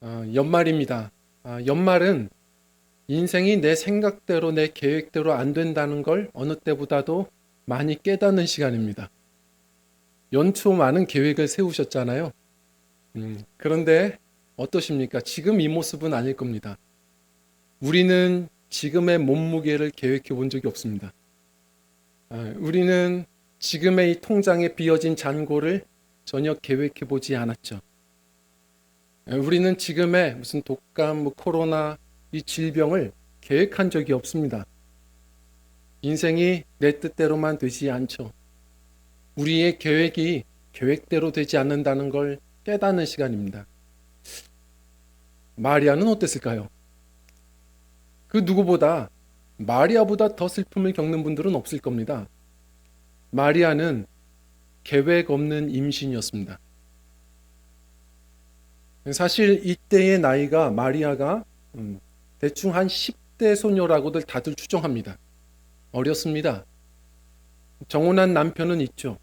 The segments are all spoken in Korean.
연말입니다. 연말은 인생이 내 생각대로 내 계획대로 안 된다는 걸 어느 때보다도 많이 깨닫는 시간입니다. 연초 많은 계획을 세우셨잖아요. 그런데 어떠십니까? 지금 이 모습은 아닐 겁니다. 우리는 지금의 몸무게를 계획해 본 적이 없습니다. 우리는 지금의 이 통장에 비어진 잔고를 전혀 계획해 보지 않았죠. 우리는 지금의 무슨 독감, 코로나, 이 질병을 계획한 적이 없습니다. 인생이 내 뜻대로만 되지 않죠. 우리의 계획이 계획대로 되지 않는다는 걸 깨닫는 시간입니다. 마리아는 어땠을까요? 그 누구보다 마리아보다 더 슬픔을 겪는 분들은 없을 겁니다. 마리아는 계획 없는 임신이었습니다. 사실 이때의 나이가 마리아가 대충 한 10대 소녀라고들 다들 추정합니다. 어렸습니다. 정혼한 남편은 있죠.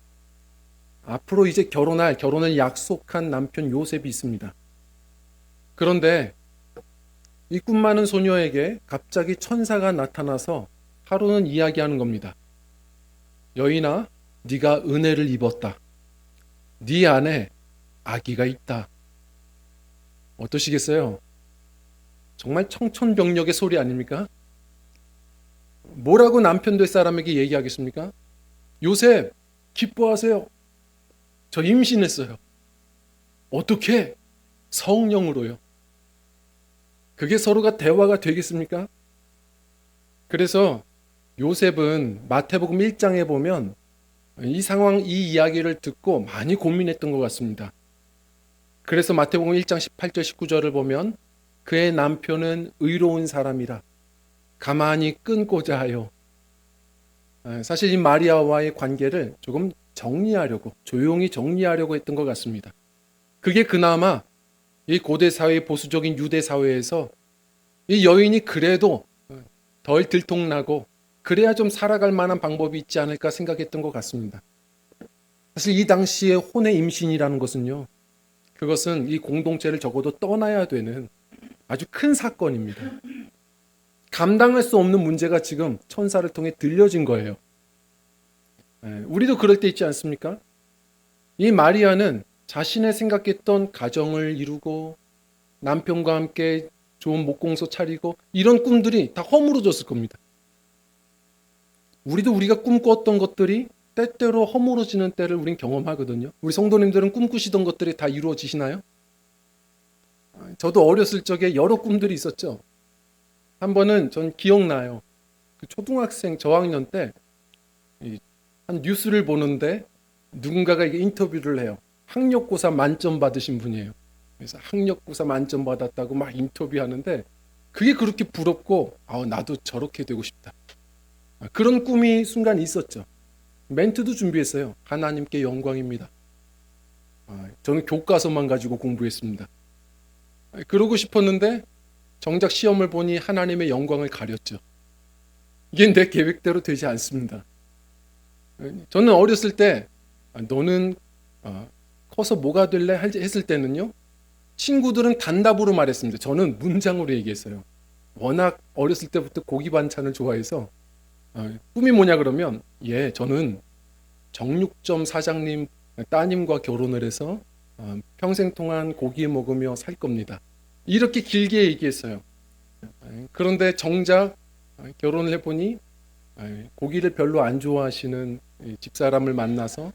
앞으로 이제 결혼을 약속한 남편 요셉이 있습니다. 그런데 이 꿈 많은 소녀에게 갑자기 천사가 나타나서 하루는 이야기하는 겁니다. 여인아, 네가 은혜를 입었다. 네 안에 아기가 있다. 어떠시겠어요? 정말 청천벽력의 소리 아닙니까? 뭐라고 남편 될 사람에게 얘기하겠습니까? 요셉, 기뻐하세요. 저 임신했어요. 어떻게? 성령으로요. 그게 서로가 대화가 되겠습니까? 그래서 요셉은 마태복음 1장에 보면 이 상황, 이 이야기를 듣고 많이 고민했던 것 같습니다. 그래서 마태복음 1장 18절 19절을 보면 그의 남편은 의로운 사람이라 가만히 끊고자 하여, 사실 이 마리아와의 관계를 조금 조용히 정리하려고 했던 것 같습니다. 그게 그나마 이 고대 사회, 보수적인 유대 사회에서 이 여인이 그래도 덜 들통나고 그래야 좀 살아갈 만한 방법이 있지 않을까 생각했던 것 같습니다. 사실 이 당시에 혼의 임신이라는 것은요, 그것은 이 공동체를 적어도 떠나야 되는 아주 큰 사건입니다. 감당할 수 없는 문제가 지금 천사를 통해 들려진 거예요. 우리도 그럴 때 있지 않습니까? 이 마리아는 자신의 생각했던 가정을 이루고 남편과 함께 좋은 목공소 차리고 이런 꿈들이 다 허물어졌을 겁니다. 우리도 우리가 꿈꿨던 것들이 때때로 허물어지는 때를 우린 경험하거든요. 우리 성도님들은 꿈꾸시던 것들이 다 이루어지시나요? 저도 어렸을 적에 여러 꿈들이 있었죠. 한 번은 전 기억나요. 그 초등학생 저학년 때 한 뉴스를 보는데 누군가가 이게 인터뷰를 해요. 학력고사 만점 받으신 분이에요. 그래서 학력고사 만점 받았다고 막 인터뷰하는데 그게 그렇게 부럽고 나도 저렇게 되고 싶다. 그런 꿈이 순간 있었죠. 멘트도 준비했어요. 하나님께 영광입니다. 저는 교과서만 가지고 공부했습니다. 그러고 싶었는데 정작 시험을 보니 하나님의 영광을 가렸죠. 이게 내 계획대로 되지 않습니다. 저는 어렸을 때 너는 커서 뭐가 될래? 했을 때는요. 친구들은 단답으로 말했습니다. 저는 문장으로 얘기했어요. 워낙 어렸을 때부터 고기 반찬을 좋아해서 꿈이 뭐냐 그러면 저는 정육점 사장님 따님과 결혼을 해서 평생 동안 고기 먹으며 살 겁니다. 이렇게 길게 얘기했어요. 그런데 정작 결혼을 해보니 고기를 별로 안 좋아하시는 집사람을 만나서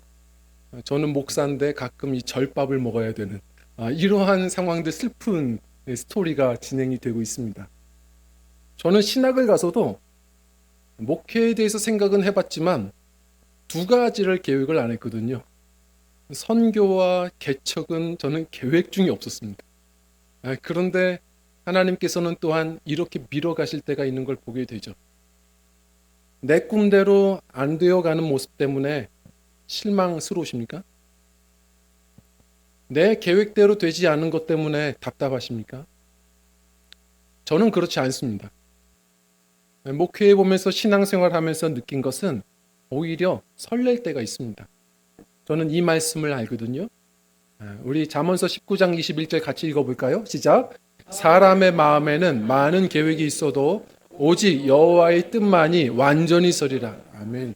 저는 목사인데 가끔 이 절밥을 먹어야 되는 이러한 상황들 슬픈 스토리가 진행이 되고 있습니다. 저는 신학을 가서도 목회에 대해서 생각은 해봤지만 두 가지를 계획을 안 했거든요. 선교와 개척은 저는 계획 중에 없었습니다. 그런데 하나님께서는 또한 이렇게 밀어가실 때가 있는 걸 보게 되죠. 내 꿈대로 안 되어가는 모습 때문에 실망스러우십니까? 내 계획대로 되지 않은 것 때문에 답답하십니까? 저는 그렇지 않습니다. 목회에 보면서 신앙생활 하면서 느낀 것은 오히려 설렐 때가 있습니다. 저는 이 말씀을 알거든요. 우리 잠언서 19장 21절 같이 읽어볼까요? 시작. 사람의 마음에는 많은 계획이 있어도 오직 여호와의 뜻만이 완전히 서리라. 아멘.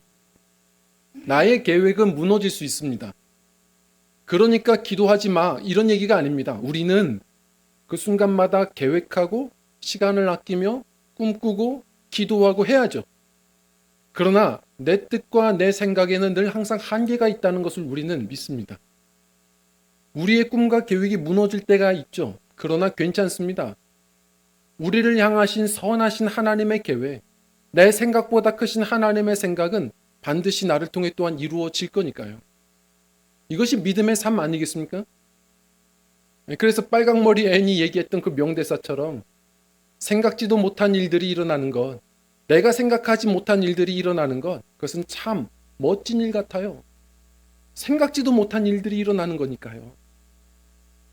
나의 계획은 무너질 수 있습니다. 그러니까 기도하지 마, 이런 얘기가 아닙니다. 우리는 그 순간마다 계획하고 시간을 아끼며 꿈꾸고 기도하고 해야죠. 그러나 내 뜻과 내 생각에는 늘 항상 한계가 있다는 것을 우리는 믿습니다. 우리의 꿈과 계획이 무너질 때가 있죠. 그러나 괜찮습니다. 우리를 향하신 선하신 하나님의 계획, 내 생각보다 크신 하나님의 생각은 반드시 나를 통해 또한 이루어질 거니까요. 이것이 믿음의 삶 아니겠습니까? 그래서 빨강머리 앤이 얘기했던 그 명대사처럼 생각지도 못한 일들이 일어나는 것, 내가 생각하지 못한 일들이 일어나는 것, 그것은 참 멋진 일 같아요. 생각지도 못한 일들이 일어나는 거니까요.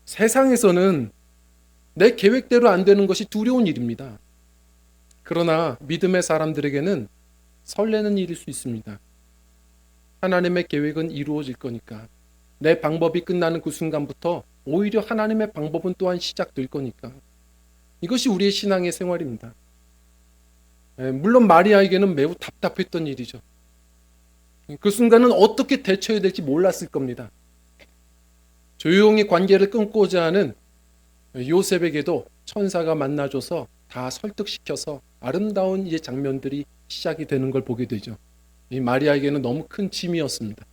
세상에서는 내 계획대로 안 되는 것이 두려운 일입니다. 그러나 믿음의 사람들에게는 설레는 일일 수 있습니다. 하나님의 계획은 이루어질 거니까. 내 방법이 끝나는 그 순간부터 오히려 하나님의 방법은 또한 시작될 거니까. 이것이 우리의 신앙의 생활입니다. 물론 마리아에게는 매우 답답했던 일이죠. 그 순간은 어떻게 대처해야 될지 몰랐을 겁니다. 조용히 관계를 끊고자 하는 요셉에게도 천사가 만나줘서 다 설득시켜서 아름다운 이제 장면들이 시작이 되는 걸 보게 되죠. 이 마리아에게는 너무 큰 짐이었습니다.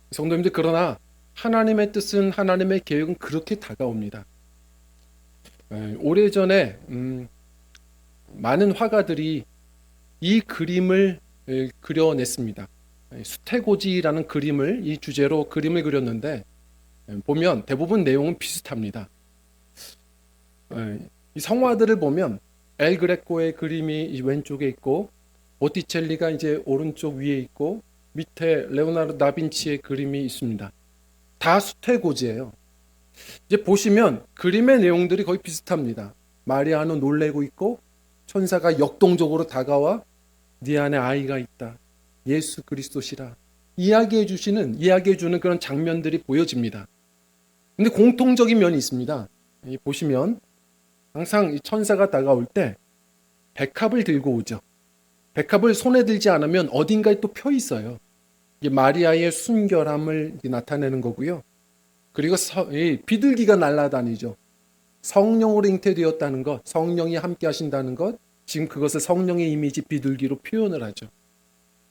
성도님들, 그러나 하나님의 뜻은, 하나님의 계획은 그렇게 다가옵니다. 오래전에 많은 화가들이 이 그림을 그려냈습니다. 수태고지라는 그림을 이 주제로 그림을 그렸는데 보면 대부분 내용은 비슷합니다. 이 성화들을 보면 엘 그레코의 그림이 왼쪽에 있고 보티첼리가 이제 오른쪽 위에 있고 밑에 레오나르도 다빈치의 그림이 있습니다. 다 수태고지예요. 이제 보시면 그림의 내용들이 거의 비슷합니다. 마리아는 놀래고 있고 천사가 역동적으로 다가와 네 안에 아이가 있다. 예수 그리스도시라. 이야기해 주는 그런 장면들이 보여집니다. 근데 공통적인 면이 있습니다. 보시면 항상 이 천사가 다가올 때 백합을 들고 오죠. 백합을 손에 들지 않으면 어딘가에 또 펴 있어요. 이게 마리아의 순결함을 나타내는 거고요. 그리고 비둘기가 날아다니죠. 성령으로 잉태되었다는 것, 성령이 함께 하신다는 것, 지금 그것을 성령의 이미지 비둘기로 표현을 하죠.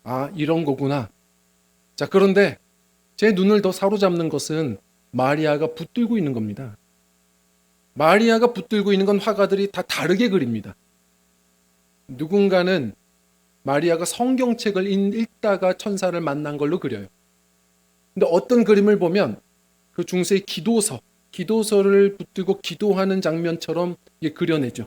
아, 이런 거구나. 자, 그런데 제 눈을 더 사로잡는 것은 마리아가 붙들고 있는 겁니다. 마리아가 붙들고 있는 건 화가들이 다 다르게 그립니다. 누군가는 마리아가 성경책을 읽다가 천사를 만난 걸로 그려요. 근데 어떤 그림을 보면 그 중세의 기도서를 붙들고 기도하는 장면처럼 그려내죠.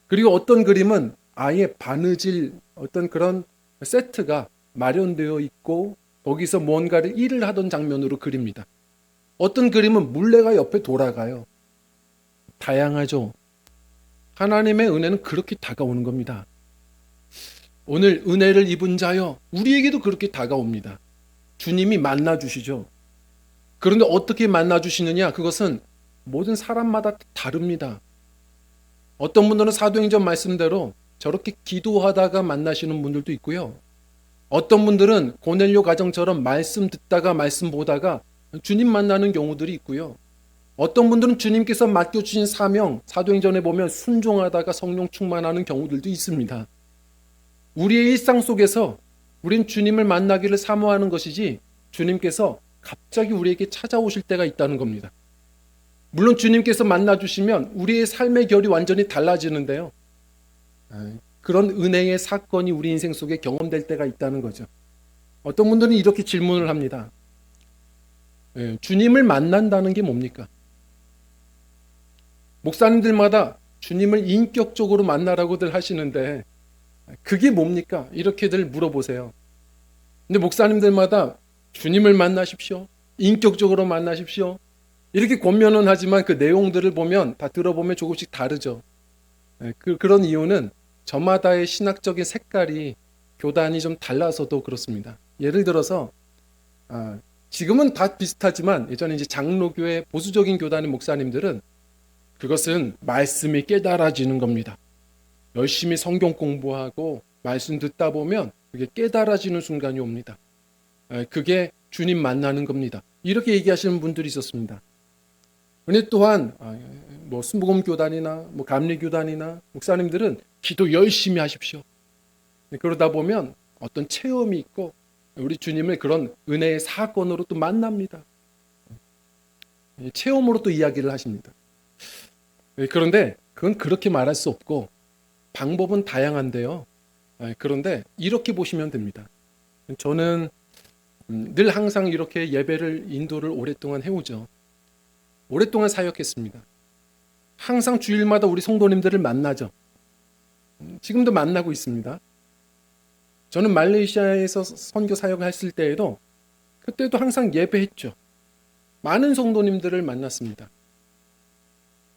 그리고 어떤 그림은 아예 바느질 어떤 그런 세트가 마련되어 있고 거기서 뭔가를 일을 하던 장면으로 그립니다. 어떤 그림은 물레가 옆에 돌아가요. 다양하죠. 하나님의 은혜는 그렇게 다가오는 겁니다. 오늘 은혜를 입은 자여, 우리에게도 그렇게 다가옵니다. 주님이 만나주시죠. 그런데 어떻게 만나주시느냐? 그것은 모든 사람마다 다릅니다. 어떤 분들은 사도행전 말씀대로 저렇게 기도하다가 만나시는 분들도 있고요. 어떤 분들은 고넬료 가정처럼 말씀 듣다가 말씀 보다가 주님 만나는 경우들이 있고요. 어떤 분들은 주님께서 맡겨주신 사명, 사도행전에 보면 순종하다가 성령 충만하는 경우들도 있습니다. 우리의 일상 속에서 우린 주님을 만나기를 사모하는 것이지 주님께서 갑자기 우리에게 찾아오실 때가 있다는 겁니다. 물론 주님께서 만나주시면 우리의 삶의 결이 완전히 달라지는데요. 그런 은혜의 사건이 우리 인생 속에 경험될 때가 있다는 거죠. 어떤 분들은 이렇게 질문을 합니다. 주님을 만난다는 게 뭡니까? 목사님들마다 주님을 인격적으로 만나라고들 하시는데 그게 뭡니까? 이렇게들 물어보세요. 근데 목사님들마다 주님을 만나십시오. 인격적으로 만나십시오. 이렇게 권면은 하지만 그 내용들을 보면 다 들어보면 조금씩 다르죠. 그런 이유는 저마다의 신학적인 색깔이 교단이 좀 달라서도 그렇습니다. 예를 들어서 지금은 다 비슷하지만 예전에 이제 장로교회 보수적인 교단의 목사님들은 그것은 말씀이 깨달아지는 겁니다. 열심히 성경 공부하고 말씀 듣다 보면 그게 깨달아지는 순간이 옵니다. 그게 주님 만나는 겁니다. 이렇게 얘기하시는 분들이 있었습니다. 근데 또한 뭐 순복음 교단이나 뭐 감리 교단이나 목사님들은 기도 열심히 하십시오. 그러다 보면 어떤 체험이 있고 우리 주님을 그런 은혜의 사건으로 또 만납니다. 체험으로 또 이야기를 하십니다. 그런데 그건 그렇게 말할 수 없고 방법은 다양한데요. 그런데 이렇게 보시면 됩니다. 저는 늘 항상 이렇게 예배를 인도를 오랫동안 해오죠. 오랫동안 사역했습니다. 항상 주일마다 우리 성도님들을 만나죠. 지금도 만나고 있습니다. 저는 말레이시아에서 선교 사역을 했을 때에도 그때도 항상 예배했죠. 많은 성도님들을 만났습니다.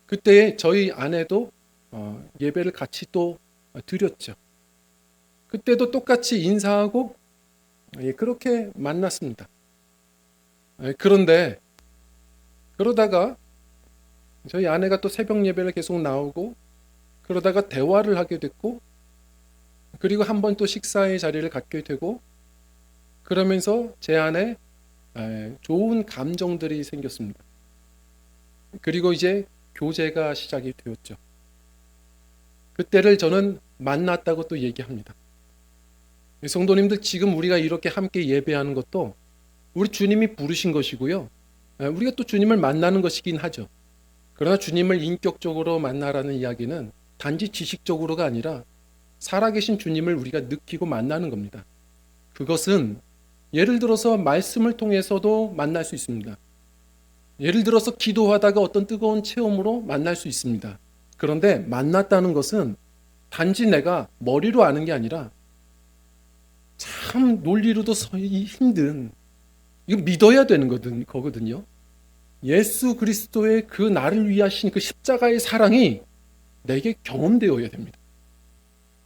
그때 저희 아내도 예배를 같이 또 드렸죠. 그때도 똑같이 인사하고 그렇게 만났습니다. 그런데 그러다가 저희 아내가 또 새벽 예배를 계속 나오고 그러다가 대화를 하게 됐고 그리고 한 번 또 식사의 자리를 갖게 되고 그러면서 제 안에 좋은 감정들이 생겼습니다. 그리고 이제 교제가 시작이 되었죠. 그때를 저는 만났다고 또 얘기합니다. 성도님들 지금 우리가 이렇게 함께 예배하는 것도 우리 주님이 부르신 것이고요. 우리가 또 주님을 만나는 것이긴 하죠. 그러나 주님을 인격적으로 만나라는 이야기는 단지 지식적으로가 아니라 살아계신 주님을 우리가 느끼고 만나는 겁니다. 그것은 예를 들어서 말씀을 통해서도 만날 수 있습니다. 예를 들어서 기도하다가 어떤 뜨거운 체험으로 만날 수 있습니다. 그런데 만났다는 것은 단지 내가 머리로 아는 게 아니라 참 논리로도 힘든 이거 믿어야 되는 거거든요. 예수 그리스도의 그 나를 위하신 그 십자가의 사랑이 내게 경험되어야 됩니다.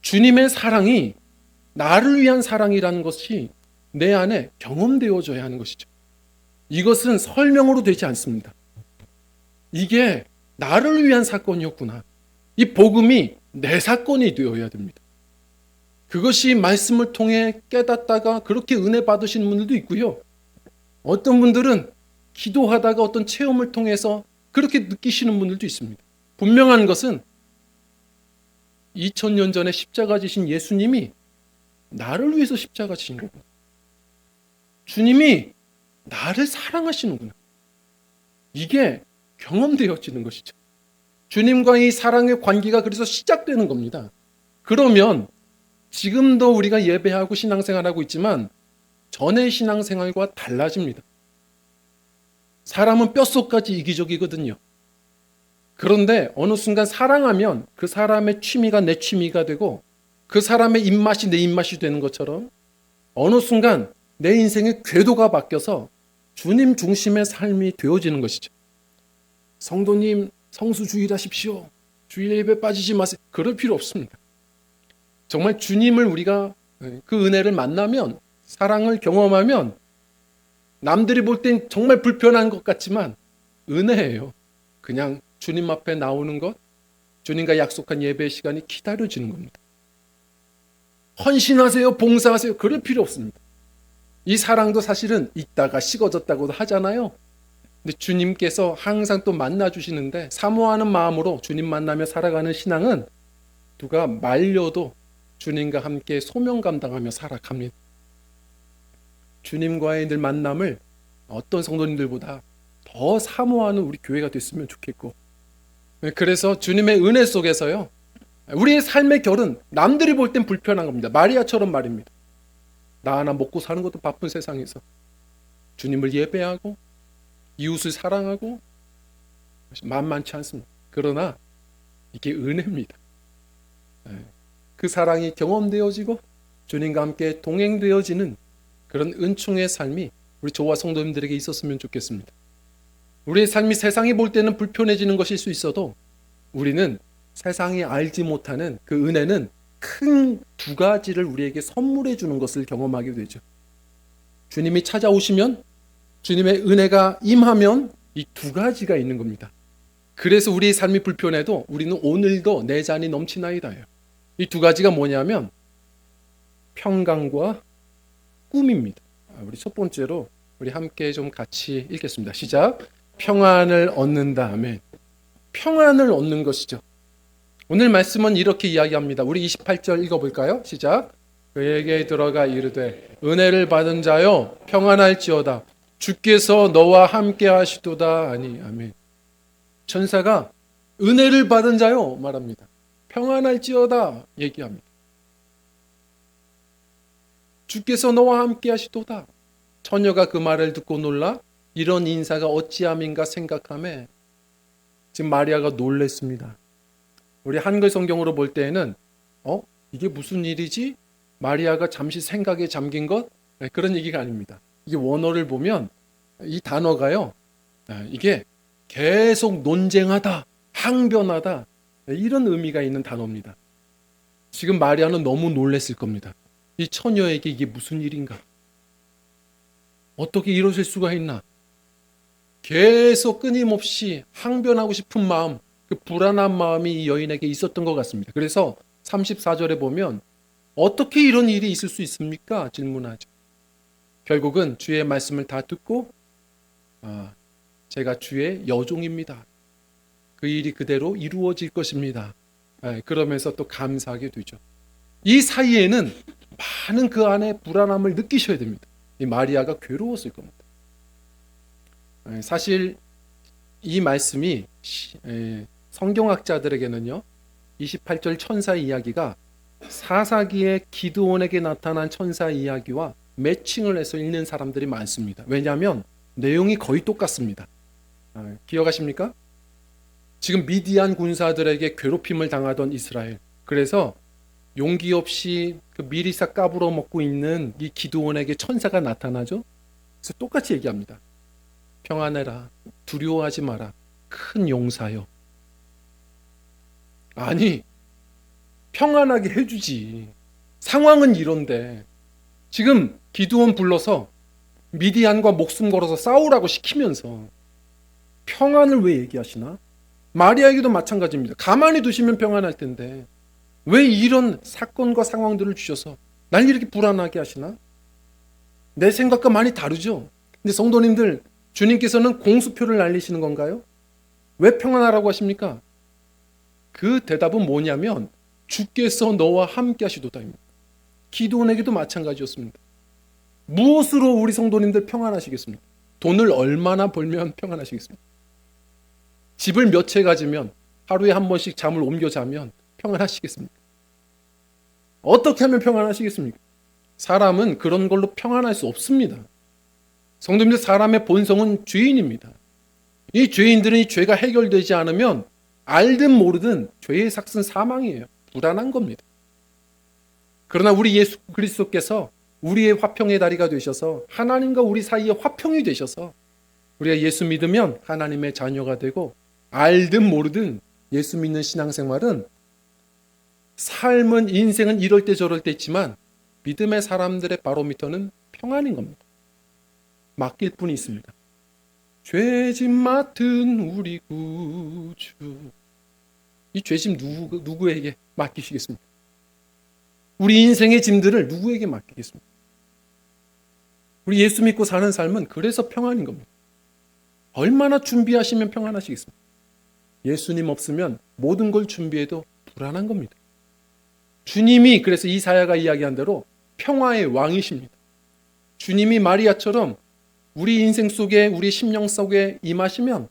주님의 사랑이 나를 위한 사랑이라는 것이 내 안에 경험되어져야 하는 것이죠. 이것은 설명으로 되지 않습니다. 이게 나를 위한 사건이었구나. 이 복음이 내 사건이 되어야 됩니다. 그것이 말씀을 통해 깨닫다가 그렇게 은혜 받으시는 분들도 있고요. 어떤 분들은 기도하다가 어떤 체험을 통해서 그렇게 느끼시는 분들도 있습니다. 분명한 것은 2000년 전에 십자가 지신 예수님이 나를 위해서 십자가 지신 거구나. 주님이 나를 사랑하시는구나. 이게 경험되어지는 것이죠. 주님과의 사랑의 관계가 그래서 시작되는 겁니다. 그러면 지금도 우리가 예배하고 신앙생활하고 있지만 전의 신앙생활과 달라집니다. 사람은 뼛속까지 이기적이거든요. 그런데 어느 순간 사랑하면 그 사람의 취미가 내 취미가 되고 그 사람의 입맛이 내 입맛이 되는 것처럼 어느 순간 내 인생의 궤도가 바뀌어서 주님 중심의 삶이 되어지는 것이죠. 성도님 성수 주일하십시오. 주일 예배 빠지지 마세요. 그럴 필요 없습니다. 정말 주님을 우리가 그 은혜를 만나면 사랑을 경험하면 남들이 볼 땐 정말 불편한 것 같지만 은혜예요. 그냥 주님 앞에 나오는 것, 주님과 약속한 예배 시간이 기다려지는 겁니다. 헌신하세요, 봉사하세요. 그럴 필요 없습니다. 이 사랑도 사실은 있다가 식어졌다고도 하잖아요. 근데 주님께서 항상 또 만나주시는데 사모하는 마음으로 주님 만나며 살아가는 신앙은 누가 말려도 주님과 함께 소명 감당하며 살아갑니다. 주님과의 늘 만남을 어떤 성도님들보다 더 사모하는 우리 교회가 됐으면 좋겠고 그래서 주님의 은혜 속에서요 우리의 삶의 결은 남들이 볼 땐 불편한 겁니다. 마리아처럼 말입니다. 나 하나 먹고 사는 것도 바쁜 세상에서 주님을 예배하고 이웃을 사랑하고 만만치 않습니다. 그러나 이게 은혜입니다. 그 사랑이 경험되어지고 주님과 함께 동행되어지는 그런 은총의 삶이 우리 저와 성도님들에게 있었으면 좋겠습니다. 우리의 삶이 세상이 볼 때는 불편해지는 것일 수 있어도 우리는 세상이 알지 못하는 그 은혜는 큰 두 가지를 우리에게 선물해 주는 것을 경험하게 되죠. 주님이 찾아오시면 주님의 은혜가 임하면 이 두 가지가 있는 겁니다. 그래서 우리의 삶이 불편해도 우리는 오늘도 내 잔이 넘치나이다예요. 이 두 가지가 뭐냐면 평강과 꿈입니다. 우리 첫 번째로 우리 함께 좀 같이 읽겠습니다. 시작. 평안을 얻는다. 아멘. 평안을 얻는 것이죠. 오늘 말씀은 이렇게 이야기합니다. 우리 28절 읽어볼까요? 시작. 그에게 들어가 이르되 은혜를 받은 자여 평안할지어다. 주께서 너와 함께 하시도다. 아니. 아멘. 천사가 은혜를 받은 자요 말합니다. 평안할지어다 얘기합니다. 주께서 너와 함께 하시도다. 처녀가 그 말을 듣고 놀라 이런 인사가 어찌함인가 생각하며 지금 마리아가 놀랬습니다. 우리 한글 성경으로 볼 때에는 이게 무슨 일이지? 마리아가 잠시 생각에 잠긴 것? 그런 얘기가 아닙니다. 이게 원어를 보면 이 단어가요. 이게 계속 논쟁하다, 항변하다 이런 의미가 있는 단어입니다. 지금 마리아는 너무 놀랬을 겁니다. 이 처녀에게 이게 무슨 일인가? 어떻게 이러실 수가 있나? 계속 끊임없이 항변하고 싶은 마음, 그 불안한 마음이 이 여인에게 있었던 것 같습니다. 그래서 34절에 보면 어떻게 이런 일이 있을 수 있습니까? 질문하죠. 결국은 주의 말씀을 다 듣고 제가 주의 여종입니다. 그 일이 그대로 이루어질 것입니다. 그러면서 또 감사하게 되죠. 이 사이에는 많은 그 안에 불안함을 느끼셔야 됩니다. 이 마리아가 괴로웠을 겁니다. 사실 이 말씀이 성경학자들에게는요 28절 천사 이야기가 사사기의 기드온에게 나타난 천사 이야기와 매칭을 해서 읽는 사람들이 많습니다. 왜냐하면 내용이 거의 똑같습니다. 기억하십니까? 지금 미디안 군사들에게 괴롭힘을 당하던 이스라엘, 그래서 용기 없이 그 미리사 까불어 먹고 있는 이 기드온에게 천사가 나타나죠. 그래서 똑같이 얘기합니다. 평안해라, 두려워하지 마라, 큰 용사여. 아니 평안하게 해주지. 상황은 이런데 지금 기드온 불러서 미디안과 목숨 걸어서 싸우라고 시키면서 평안을 왜 얘기하시나? 마리아에게도 마찬가지입니다. 가만히 두시면 평안할 텐데 왜 이런 사건과 상황들을 주셔서 날 이렇게 불안하게 하시나? 내 생각과 많이 다르죠. 근데 성도님들, 주님께서는 공수표를 날리시는 건가요? 왜 평안하라고 하십니까? 그 대답은 뭐냐면 주께서 너와 함께 하시도다입니다. 기드온에게도 마찬가지였습니다. 무엇으로 우리 성도님들 평안하시겠습니까? 돈을 얼마나 벌면 평안하시겠습니까? 집을 몇 채 가지면 하루에 한 번씩 잠을 옮겨 자면 평안하시겠습니까? 어떻게 하면 평안하시겠습니까? 사람은 그런 걸로 평안할 수 없습니다. 성도님들, 사람의 본성은 죄인입니다. 이 죄인들은 이 죄가 해결되지 않으면 알든 모르든 죄의 삭은 사망이에요. 불안한 겁니다. 그러나 우리 예수 그리스도께서 우리의 화평의 다리가 되셔서 하나님과 우리 사이에 화평이 되셔서 우리가 예수 믿으면 하나님의 자녀가 되고, 알든 모르든 예수 믿는 신앙생활은 삶은, 인생은 이럴 때 저럴 때 있지만 믿음의 사람들의 바로미터는 평안인 겁니다. 맡길 분이 있습니다. 죄짐 맡은 우리 구주. 이 죄짐 누구에게 맡기시겠습니까? 우리 인생의 짐들을 누구에게 맡기겠습니까? 우리 예수 믿고 사는 삶은 그래서 평안인 겁니다. 얼마나 준비하시면 평안하시겠습니까? 예수님 없으면 모든 걸 준비해도 불안한 겁니다. 주님이, 그래서 이사야가 이야기한 대로 평화의 왕이십니다. 주님이 마리아처럼 우리 인생 속에, 우리 심령 속에 임하시면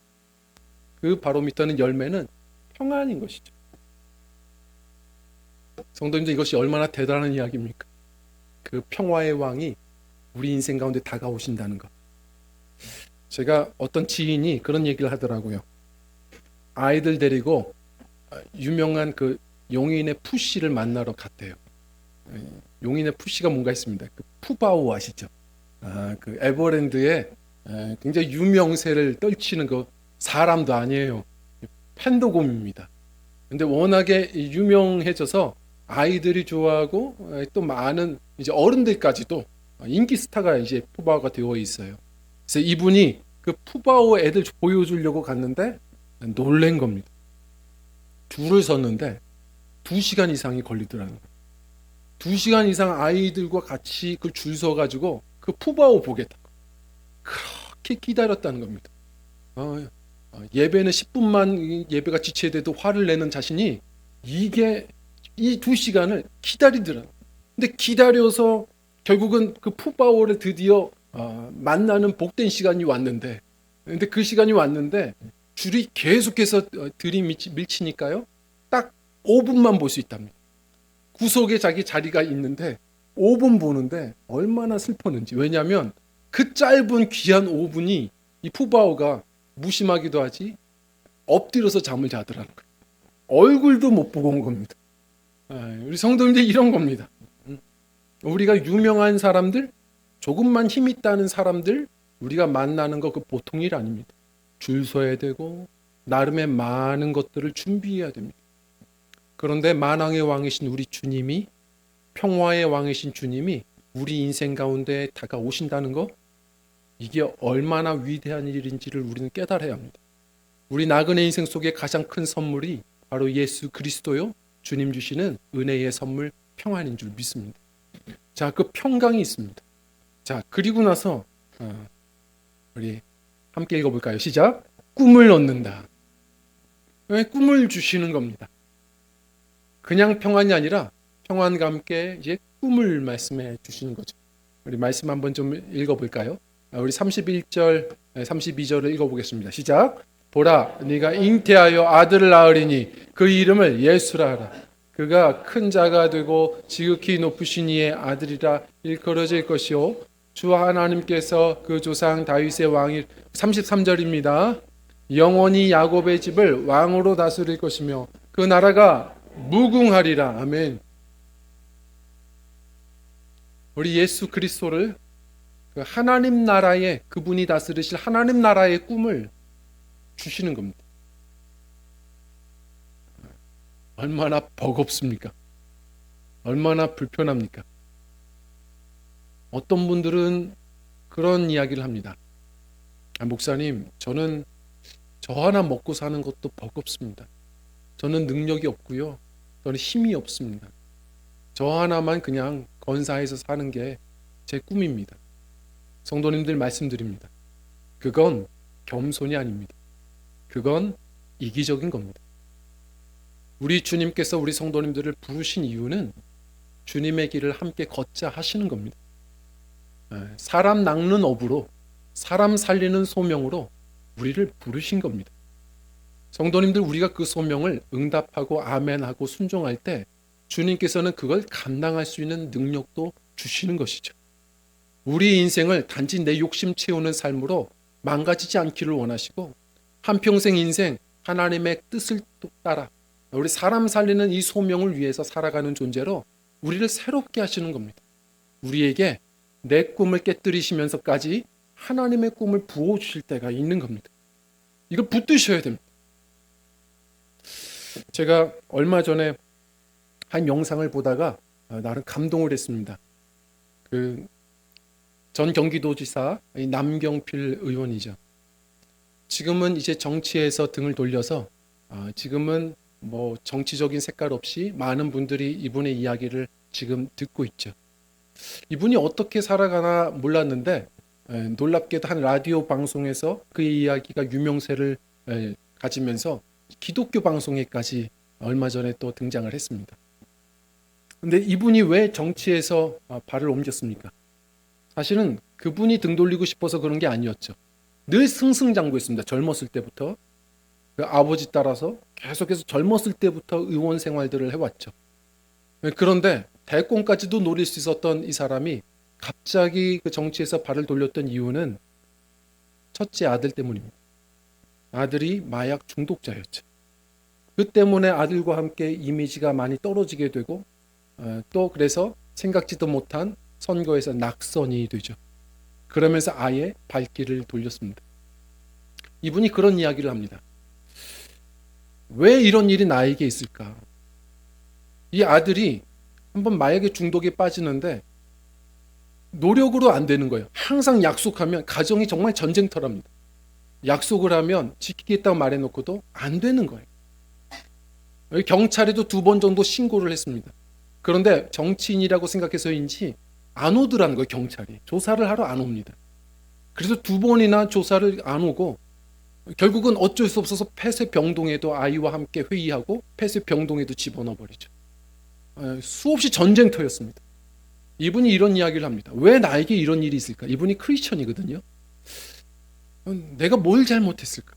그 바로미터는, 열매는 평안인 것이죠. 성도님들, 이것이 얼마나 대단한 이야기입니까? 그 평화의 왕이 우리 인생 가운데 다가오신다는 것. 제가 어떤 지인이 그런 얘기를 하더라고요. 아이들 데리고 유명한 그 용인의 푸시를 만나러 갔대요. 용인의 푸시가 뭔가 있습니다. 그 푸바오 아시죠? 그 에버랜드에 굉장히 유명세를 떨치는 그 사람도 아니에요. 팬더곰입니다. 근데 워낙에 유명해져서 아이들이 좋아하고 또 많은 이제 어른들까지도 인기 스타가 이제 푸바오가 되어 있어요. 그래서 이분이 그 푸바오 애들 보여주려고 갔는데 놀란 겁니다. 줄을 섰는데 2시간 이상이 걸리더라는 거예요. 2시간 이상 아이들과 같이 그 줄 서가지고 그 푸바오 보겠다고 그렇게 기다렸다는 겁니다. 예배는 10분만 예배가 지체돼도 화를 내는 자신이 이게 이 2시간을 기다리더라고요. 근데 기다려서 결국은 그 푸바오를 드디어 만나는 복된 시간이 왔는데, 근데 그 시간이 왔는데 줄이 계속해서 들이밀치니까요. 딱 5분만 볼 수 있답니다. 구석에 자기 자리가 있는데 5분 보는데 얼마나 슬펐는지. 왜냐하면 그 짧은 귀한 5분이 이 푸바오가 무심하기도 하지 엎드려서 잠을 자더라는 거예요. 얼굴도 못 보고 온 겁니다. 우리 성도님들 이런 겁니다. 우리가 유명한 사람들, 조금만 힘 있다는 사람들 우리가 만나는 거 그 보통 일 아닙니다. 줄 서야 되고 나름의 많은 것들을 준비해야 됩니다. 그런데 만왕의 왕이신 우리 주님이, 평화의 왕이신 주님이 우리 인생 가운데 다가오신다는 거, 이게 얼마나 위대한 일인지를 우리는 깨달아야 합니다. 우리 나그네 인생 속에 가장 큰 선물이 바로 예수 그리스도요, 주님 주시는 은혜의 선물 평안인 줄 믿습니다. 자, 그 평강이 있습니다. 자, 그리고 나서 우리 함께 읽어볼까요? 시작. 꿈을 얻는다. 꿈을 주시는 겁니다. 그냥 평안이 아니라 평안과 함께 이제 꿈을 말씀해 주시는 거죠. 우리 말씀 한번 좀 읽어볼까요? 우리 31절, 32절을 읽어보겠습니다. 시작. 보라, 네가 잉태하여 아들을 낳으리니 그 이름을 예수라 하라. 그가 큰 자가 되고 지극히 높으신 이의 아들이라 일컬어질 것이요 주 하나님께서 그 조상 다윗의 왕이 33절입니다. 영원히 야곱의 집을 왕으로 다스릴 것이며 그 나라가 무궁하리라. 아멘. 우리 예수 그리스도를 그 하나님 나라의, 그분이 다스리실 하나님 나라의 꿈을 주시는 겁니다. 얼마나 버겁습니까? 얼마나 불편합니까? 어떤 분들은 그런 이야기를 합니다. 목사님, 저는 저 하나 먹고 사는 것도 버겁습니다. 저는 능력이 없고요. 저는 힘이 없습니다. 저 하나만 그냥 건사해서 사는 게 제 꿈입니다. 성도님들 말씀드립니다. 그건 겸손이 아닙니다. 그건 이기적인 겁니다. 우리 주님께서 우리 성도님들을 부르신 이유는 주님의 길을 함께 걷자 하시는 겁니다. 사람 낚는 업으로, 사람 살리는 소명으로 우리를 부르신 겁니다. 성도님들, 우리가 그 소명을 응답하고 아멘하고 순종할 때 주님께서는 그걸 감당할 수 있는 능력도 주시는 것이죠. 우리 인생을 단지 내 욕심 채우는 삶으로 망가지지 않기를 원하시고 한평생 인생 하나님의 뜻을 따라 우리 사람 살리는 이 소명을 위해서 살아가는 존재로 우리를 새롭게 하시는 겁니다. 우리에게 내 꿈을 깨뜨리시면서까지 하나님의 꿈을 부어주실 때가 있는 겁니다. 이걸 붙드셔야 됩니다. 제가 얼마 전에 한 영상을 보다가 나름 감동을 했습니다. 전 경기도지사 남경필 의원이죠. 지금은 이제 정치에서 등을 돌려서 지금은 뭐 정치적인 색깔 없이 많은 분들이 이분의 이야기를 지금 듣고 있죠. 이분이 어떻게 살아가나 몰랐는데 놀랍게도 한 라디오 방송에서 그의 이야기가 유명세를 가지면서 기독교 방송에까지 얼마 전에 또 등장을 했습니다. 근데 이분이 왜 정치에서 발을 옮겼습니까? 사실은 그분이 등 돌리고 싶어서 그런 게 아니었죠. 늘 승승장구했습니다. 젊었을 때부터. 그 아버지 따라서 계속해서 젊었을 때부터 의원 생활들을 해왔죠. 그런데 대권까지도 노릴 수 있었던 이 사람이 갑자기 그 정치에서 발을 돌렸던 이유는 첫째 아들 때문입니다. 아들이 마약 중독자였죠. 그 때문에 아들과 함께 이미지가 많이 떨어지게 되고 또 그래서 생각지도 못한 선거에서 낙선이 되죠. 그러면서 아예 발길을 돌렸습니다. 이분이 그런 이야기를 합니다. 왜 이런 일이 나에게 있을까? 이 아들이 한번 마약의 중독에 빠지는데 노력으로 안 되는 거예요. 항상 약속하면 가정이 정말 전쟁터랍니다. 약속을 하면 지키겠다고 말해놓고도 안 되는 거예요. 경찰에도 2번 정도 신고를 했습니다. 그런데 정치인이라고 생각해서인지 안 오더라는 거예요. 경찰이 조사를 하러 안 옵니다. 그래서 2번이나 조사를 안 오고 결국은 어쩔 수 없어서 폐쇄병동에도 아이와 함께 회의하고 폐쇄병동에도 집어넣어 버리죠. 수없이 전쟁터였습니다. 이분이 이런 이야기를 합니다. 왜 나에게 이런 일이 있을까? 이분이 크리스천이거든요. 내가 뭘 잘못했을까?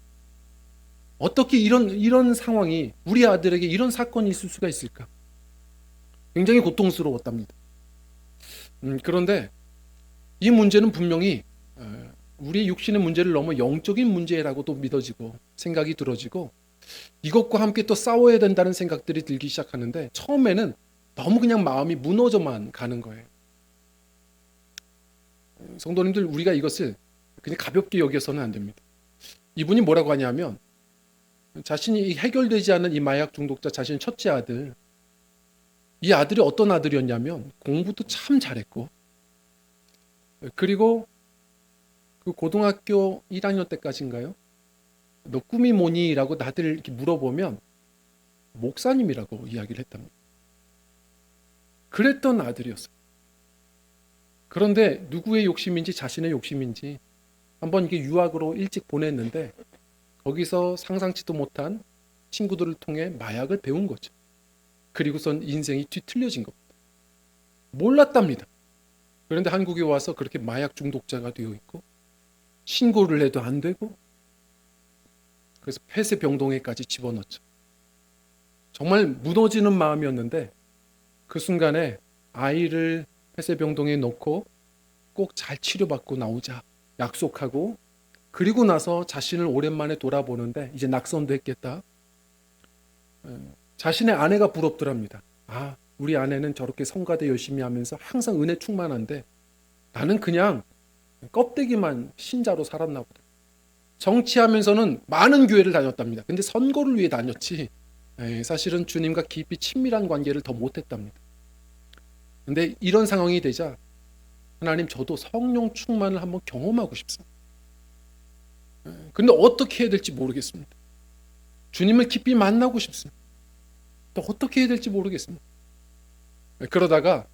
어떻게 이런 상황이 우리 아들에게 이런 사건이 있을 수가 있을까? 굉장히 고통스러웠답니다. 그런데 이 문제는 분명히 우리 육신의 문제를 넘어 영적인 문제라고도 믿어지고 생각이 들어지고 이것과 함께 또 싸워야 된다는 생각들이 들기 시작하는데 처음에는 너무 그냥 마음이 무너져만 가는 거예요. 성도님들, 우리가 이것을 그냥 가볍게 여겨서는 안 됩니다. 이분이 뭐라고 하냐면 자신이 해결되지 않은 이 마약 중독자 자신의 첫째 아들, 이 아들이 어떤 아들이었냐면 공부도 참 잘했고 그리고 그 고등학교 1학년 때까지인가요? 너 꿈이 뭐니? 라고 다들 이렇게 물어보면 목사님이라고 이야기를 했답니다. 그랬던 아들이었어요. 그런데 누구의 욕심인지 자신의 욕심인지 한번 이게 유학으로 일찍 보냈는데 거기서 상상치도 못한 친구들을 통해 마약을 배운 거죠. 그리고선 인생이 뒤틀려진 겁니다. 몰랐답니다. 그런데 한국에 와서 그렇게 마약 중독자가 되어 있고 신고를 해도 안 되고 그래서 폐쇄병동에까지 집어넣죠. 정말 무너지는 마음이었는데 그 순간에 아이를 폐쇄병동에 넣고 꼭 잘 치료받고 나오자 약속하고 그리고 나서 자신을 오랜만에 돌아보는데 이제 낙선도 했겠다. 자신의 아내가 부럽더랍니다. 아, 우리 아내는 저렇게 성가대 열심히 하면서 항상 은혜 충만한데 나는 그냥 껍데기만 신자로 살았나 보다. 정치하면서는 많은 교회를 다녔답니다. 근데 선거를 위해 다녔지 사실은 주님과 깊이 친밀한 관계를 더 못했답니다. 근데 이런 상황이 되자 하나님, 저도 성령 충만을 한번 경험하고 싶습니다. 근데 어떻게 해야 될지 모르겠습니다. 주님을 깊이 만나고 싶습니다. 또 어떻게 해야 될지 모르겠습니다. 그러다가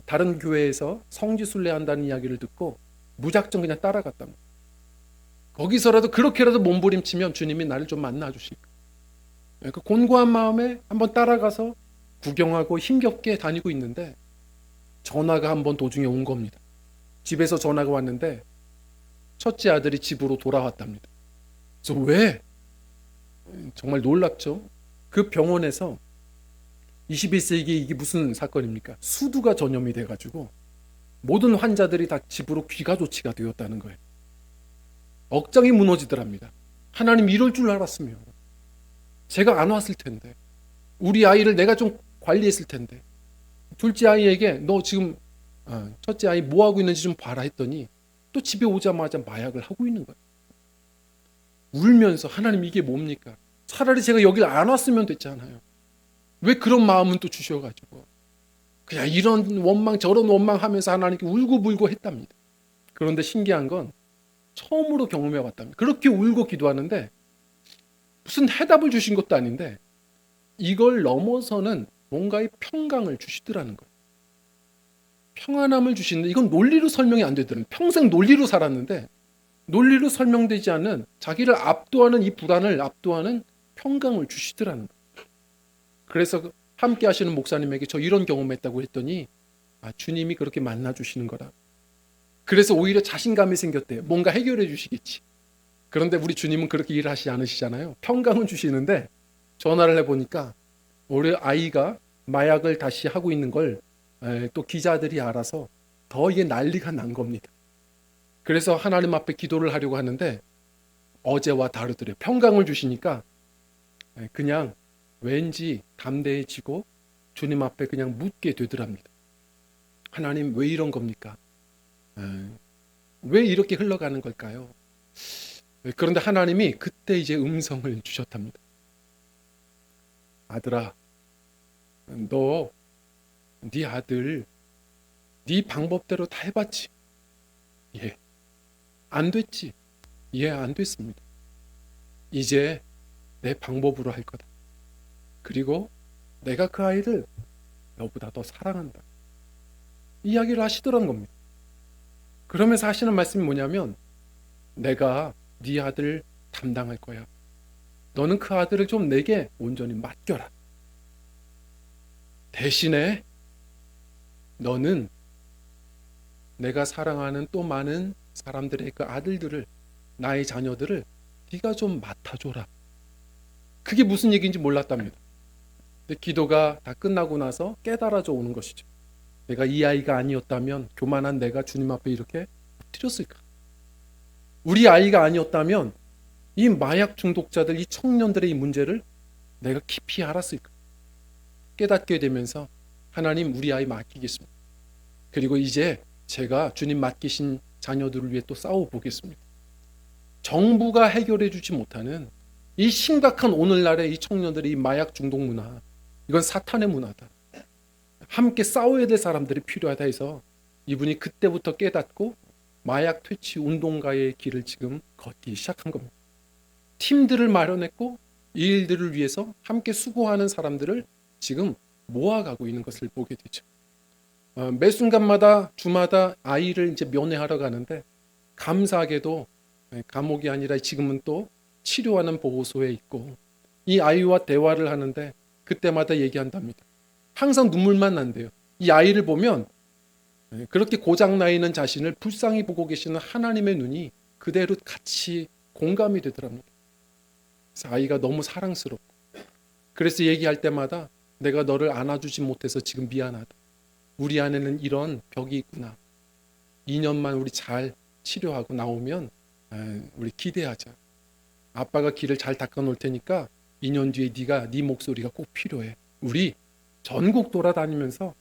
다른 교회에서 성지순례 한다는 이야기를 듣고 무작정 그냥 따라갔답니다. 거기서라도 그렇게라도 몸부림치면 주님이 나를 좀 만나주실까. 그 곤고한 마음에 한번 따라가서 구경하고 힘겹게 다니고 있는데 전화가 한번 도중에 온 겁니다. 집에서 전화가 왔는데 첫째 아들이 집으로 돌아왔답니다. 그래서 왜? 정말 놀랍죠? 그 병원에서 21세기 이게 무슨 사건입니까? 수두가 전염이 돼가지고 모든 환자들이 다 집으로 귀가 조치가 되었다는 거예요. 억장이 무너지더랍니다. 하나님, 이럴 줄 알았으면 제가 안 왔을 텐데, 우리 아이를 내가 좀 관리했을 텐데, 둘째 아이에게 너 지금 첫째 아이 뭐 하고 있는지 좀 봐라 했더니 또 집에 오자마자 마약을 하고 있는 거예요. 울면서 하나님, 이게 뭡니까? 차라리 제가 여길 안 왔으면 됐잖아요. 왜 그런 마음은 또 주셔가지고 그냥 이런 원망 저런 원망하면서 하나님께 울고불고 했답니다. 그런데 신기한 건 처음으로 경험해 봤답니다. 그렇게 울고 기도하는데 무슨 해답을 주신 것도 아닌데 이걸 넘어서는 뭔가의 평강을 주시더라는 거예요. 평안함을 주시는데 이건 논리로 설명이 안 되더라고요. 평생 논리로 살았는데 논리로 설명되지 않는 자기를 압도하는 이 불안을 압도하는 평강을 주시더라는 거예요. 그래서 함께 하시는 목사님에게 저 이런 경험했다고 했더니 주님이 그렇게 만나주시는 거라. 그래서 오히려 자신감이 생겼대요. 뭔가 해결해 주시겠지. 그런데 우리 주님은 그렇게 일하시지 않으시잖아요. 평강은 주시는데 전화를 해보니까 우리 아이가 마약을 다시 하고 있는 걸 또 기자들이 알아서 더 이게 난리가 난 겁니다. 그래서 하나님 앞에 기도를 하려고 하는데 어제와 다르더래요. 평강을 주시니까 그냥 왠지 담대해지고 주님 앞에 그냥 묻게 되더랍니다. 하나님, 왜 이런 겁니까? 왜 이렇게 흘러가는 걸까요? 그런데 하나님이 그때 이제 음성을 주셨답니다. 아들아, 너 네 아들 네 방법대로 다 해봤지. 예, 안 됐지. 예, 안 됐습니다. 이제 내 방법으로 할 거다. 그리고 내가 그 아이를 너보다 더 사랑한다. 이야기를 하시더라는 겁니다. 그러면서 하시는 말씀이 뭐냐면, 내가 네 아들 담당할 거야. 너는 그 아들을 좀 내게 온전히 맡겨라. 대신에 너는 내가 사랑하는 또 많은 사람들의 그 아들들을, 나의 자녀들을 네가 좀 맡아줘라. 그게 무슨 얘기인지 몰랐답니다. 근데 기도가 다 끝나고 나서 깨달아져 오는 것이죠. 내가 이 아이가 아니었다면 교만한 내가 주님 앞에 이렇게 엎드렸을까? 우리 아이가 아니었다면 이 마약 중독자들, 이 청년들의 이 문제를 내가 깊이 알았을까? 깨닫게 되면서 하나님, 우리 아이 맡기겠습니다. 그리고 이제 제가 주님 맡기신 자녀들을 위해 또 싸워보겠습니다. 정부가 해결해 주지 못하는 이 심각한 오늘날의 이 청년들의 이 마약 중독 문화, 이건 사탄의 문화다. 함께 싸워야 될 사람들이 필요하다 해서 이분이 그때부터 깨닫고 마약 퇴치 운동가의 길을 지금 걷기 시작한 겁니다. 팀들을 마련했고 이 일들을 위해서 함께 수고하는 사람들을 지금 모아가고 있는 것을 보게 되죠. 매 순간마다 주마다 아이를 이제 면회하러 가는데, 감사하게도 감옥이 아니라 지금은 또 치료하는 보호소에 있고, 이 아이와 대화를 하는데 그때마다 얘기한답니다. 항상 눈물만 난대요. 이 아이를 보면 그렇게 고장나 있는 자신을 불쌍히 보고 계시는 하나님의 눈이 그대로 같이 공감이 되더랍니다. 그래서 아이가 너무 사랑스럽고, 그래서 얘기할 때마다 내가 너를 안아주지 못해서 지금 미안하다. 우리 안에는 이런 벽이 있구나. 2년만 우리 잘 치료하고 나오면 우리 기대하자. 아빠가 길을 잘 닦아놓을 테니까 2년 뒤에 네 목소리가 꼭 필요해. 우리 전국 돌아다니면서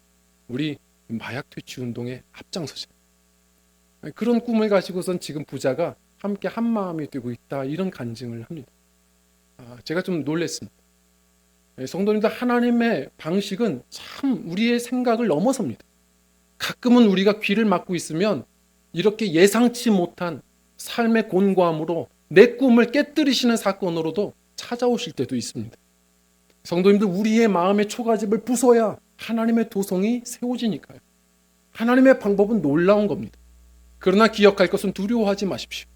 우리 마약 퇴치 운동에 앞장서자. 그런 꿈을 가지고선 지금 부자가 함께 한 마음이 되고 있다, 이런 간증을 합니다. 제가 좀 놀랐습니다. 성도님들, 하나님의 방식은 참 우리의 생각을 넘어섭니다. 가끔은 우리가 귀를 막고 있으면 이렇게 예상치 못한 삶의 곤고함으로 내 꿈을 깨뜨리시는 사건으로도 찾아오실 때도 있습니다. 성도님들, 우리의 마음의 초가집을 부숴야 하나님의 도성이 세워지니까요. 하나님의 방법은 놀라운 겁니다. 그러나 기억할 것은 두려워하지 마십시오.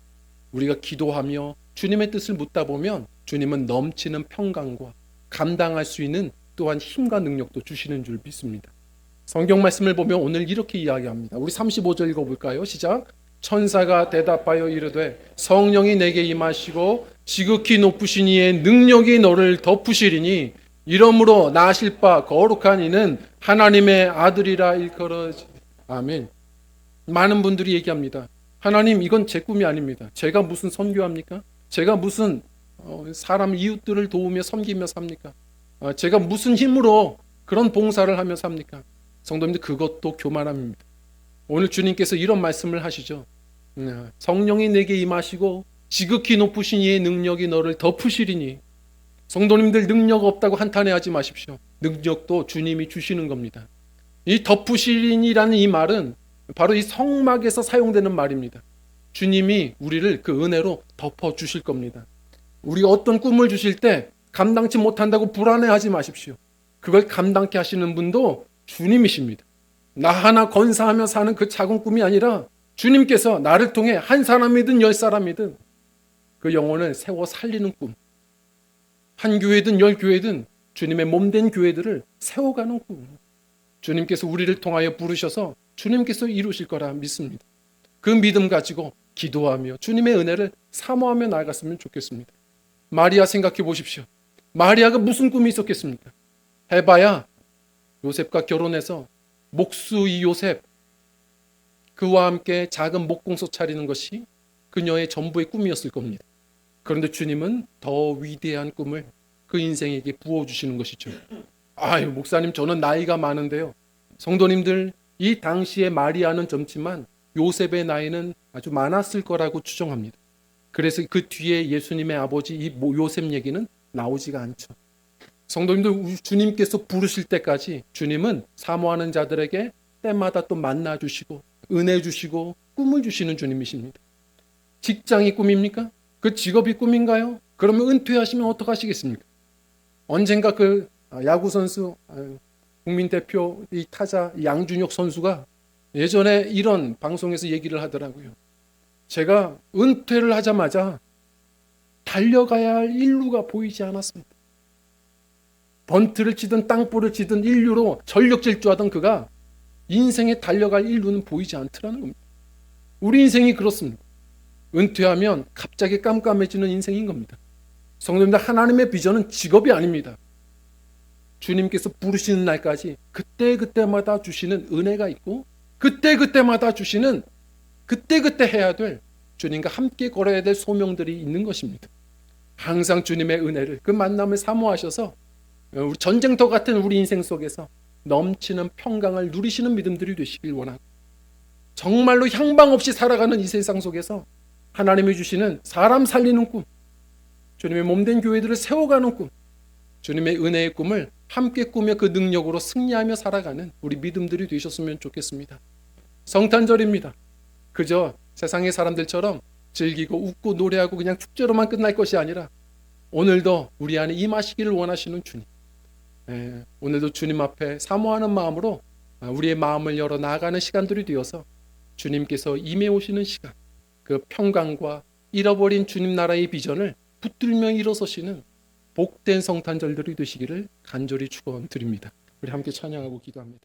우리가 기도하며 주님의 뜻을 묻다 보면 주님은 넘치는 평강과 감당할 수 있는 또한 힘과 능력도 주시는 줄 믿습니다. 성경 말씀을 보면 오늘 이렇게 이야기합니다. 우리 35절 읽어볼까요? 시작. 천사가 대답하여 이르되 성령이 내게 임하시고 지극히 높으신 이의 능력이 너를 덮으시리니 이러므로 나실 바 거룩한 이는 하나님의 아들이라 일컬어지. 아멘. 많은 분들이 얘기합니다. 하나님, 이건 제 꿈이 아닙니다. 제가 무슨 선교합니까? 제가 무슨 사람 이웃들을 도우며 섬기며 삽니까? 제가 무슨 힘으로 그런 봉사를 하며 삽니까? 성도님들, 그것도 교만함입니다. 오늘 주님께서 이런 말씀을 하시죠. 성령이 내게 임하시고 지극히 높으신 이의 능력이 너를 덮으시리니. 성도님들, 능력 없다고 한탄해하지 마십시오. 능력도 주님이 주시는 겁니다. 이 덮으시리니라는 이 말은 바로 이 성막에서 사용되는 말입니다. 주님이 우리를 그 은혜로 덮어주실 겁니다. 우리가 어떤 꿈을 주실 때 감당치 못한다고 불안해하지 마십시오. 그걸 감당케 하시는 분도 주님이십니다. 나 하나 건사하며 사는 그 작은 꿈이 아니라 주님께서 나를 통해 한 사람이든 10사람이든 그 영혼을 세워 살리는 꿈, 한 교회든 10교회든 주님의 몸된 교회들을 세워가는 꿈, 주님께서 우리를 통하여 부르셔서 주님께서 이루실 거라 믿습니다. 그 믿음 가지고 기도하며 주님의 은혜를 사모하며 나아갔으면 좋겠습니다. 마리아 생각해 보십시오. 마리아가 무슨 꿈이 있었겠습니까? 해봐야 요셉과 결혼해서 목수 이 요셉, 그와 함께 작은 목공소 차리는 것이 그녀의 전부의 꿈이었을 겁니다. 그런데 주님은 더 위대한 꿈을 그 인생에게 부어주시는 것이죠. 아유, 목사님, 저는 나이가 많은데요. 성도님들, 이 당시에 마리아는 젊지만 요셉의 나이는 아주 많았을 거라고 추정합니다. 그래서 그 뒤에 예수님의 아버지 이 요셉 얘기는 나오지가 않죠. 성도님들, 주님께서 부르실 때까지 주님은 사모하는 자들에게 때마다 또 만나 주시고 은혜 주시고 꿈을 주시는 주님이십니다. 직장이 꿈입니까? 그 직업이 꿈인가요? 그러면 은퇴하시면 어떡하시겠습니까? 언젠가 그 야구 선수, 국민대표 이 타자 양준혁 선수가 예전에 이런 방송에서 얘기를 하더라고요. 제가 은퇴를 하자마자 달려가야 할 인류가 보이지 않았습니다. 번트를 치든 땅볼을 치든 인류로 전력 질주하던 그가 인생에 달려갈 인류는 보이지 않더라는 겁니다. 우리 인생이 그렇습니다. 은퇴하면 갑자기 깜깜해지는 인생인 겁니다. 성도님들, 하나님의 비전은 직업이 아닙니다. 주님께서 부르시는 날까지 그때그때마다 주시는 은혜가 있고 그때그때마다 주시는 그때그때 해야 될 주님과 함께 걸어야 될 소명들이 있는 것입니다. 항상 주님의 은혜를, 그 만남을 사모하셔서 우리 전쟁터 같은 우리 인생 속에서 넘치는 평강을 누리시는 믿음들이 되시길 원합니다. 정말로 향방 없이 살아가는 이 세상 속에서 하나님이 주시는 사람 살리는 꿈, 주님의 몸된 교회들을 세워가는 꿈, 주님의 은혜의 꿈을 함께 꾸며 그 능력으로 승리하며 살아가는 우리 믿음들이 되셨으면 좋겠습니다. 성탄절입니다. 그저 세상의 사람들처럼 즐기고 웃고 노래하고 그냥 축제로만 끝날 것이 아니라 오늘도 우리 안에 임하시기를 원하시는 주님, 오늘도 주님 앞에 사모하는 마음으로 우리의 마음을 열어 나아가는 시간들이 되어서 주님께서 임해 오시는 시간, 그 평강과 잃어버린 주님 나라의 비전을 붙들며 일어서시는 복된 성탄절들이 되시기를 간절히 축원드립니다. 우리 함께 찬양하고 기도합니다.